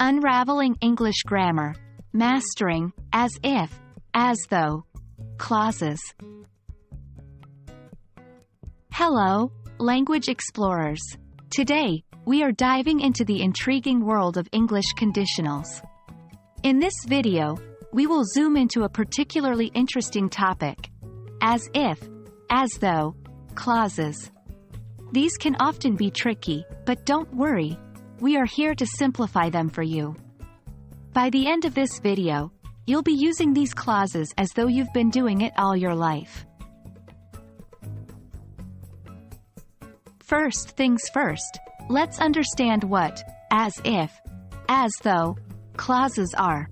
Unraveling English Grammar. Mastering, as if, as though, clauses. Hello, language explorers. Today, we are diving into the intriguing world of English conditionals. In this video, we will zoom into a particularly interesting topic: as if, as though, clauses. These can often be tricky, but don't worry, we are here to simplify them for you. By the end of this video, you'll be using these clauses as though you've been doing it all your life. First things first, let's understand what as if, as though clauses are.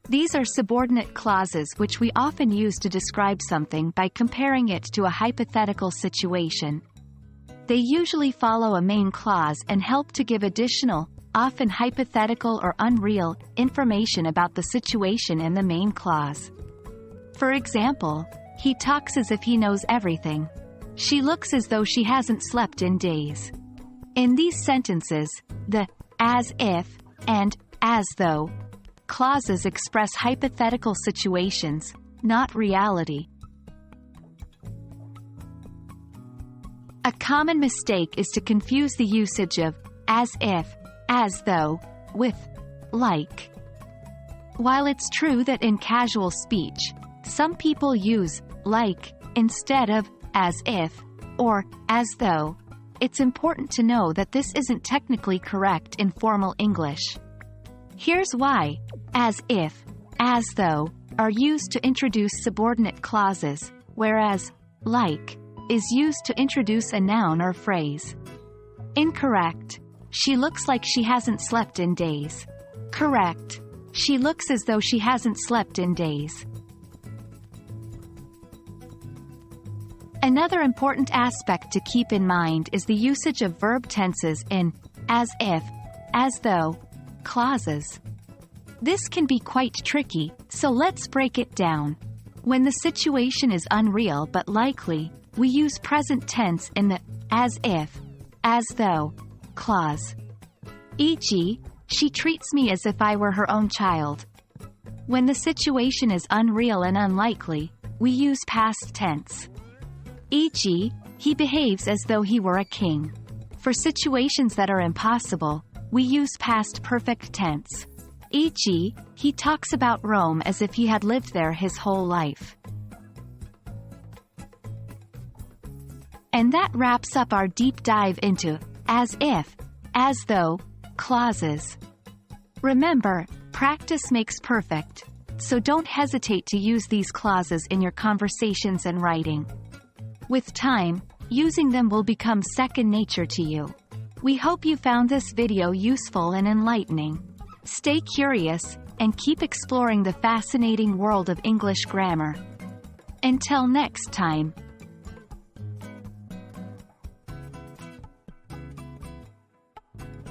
These are subordinate clauses which we often use to describe something by comparing it to a hypothetical situation. They usually follow a main clause and help to give additional, often hypothetical or unreal, information about the situation in the main clause. For example, he talks as if he knows everything. She looks as though she hasn't slept in days. In these sentences, the as if and as though clauses express hypothetical situations, not reality. A common mistake is to confuse the usage of as if, as though, with like. While it's true that in casual speech, some people use like instead of as if or as though, it's important to know that this isn't technically correct in formal English. Here's why. As if, as though, are used to introduce subordinate clauses, whereas like is used to introduce a noun or phrase. Incorrect. She looks like she hasn't slept in days. Correct. She looks as though she hasn't slept in days. Another important aspect to keep in mind is the usage of verb tenses in as if, as though clauses. This can be quite tricky, so let's break it down. When the situation is unreal but likely, we use present tense in the as if, as though clause. E.g., she treats me as if I were her own child. When the situation is unreal and unlikely, we use past tense. E.g., he behaves as though he were a king. For situations that are impossible, we use past perfect tense. E.g., he talks about Rome as if he had lived there his whole life. And that wraps up our deep dive into as if, as though clauses. Remember, practice makes perfect, so don't hesitate to use these clauses in your conversations and writing. With time, using them will become second nature to you. We hope you found this video useful and enlightening. Stay curious, and keep exploring the fascinating world of English grammar. Until next time.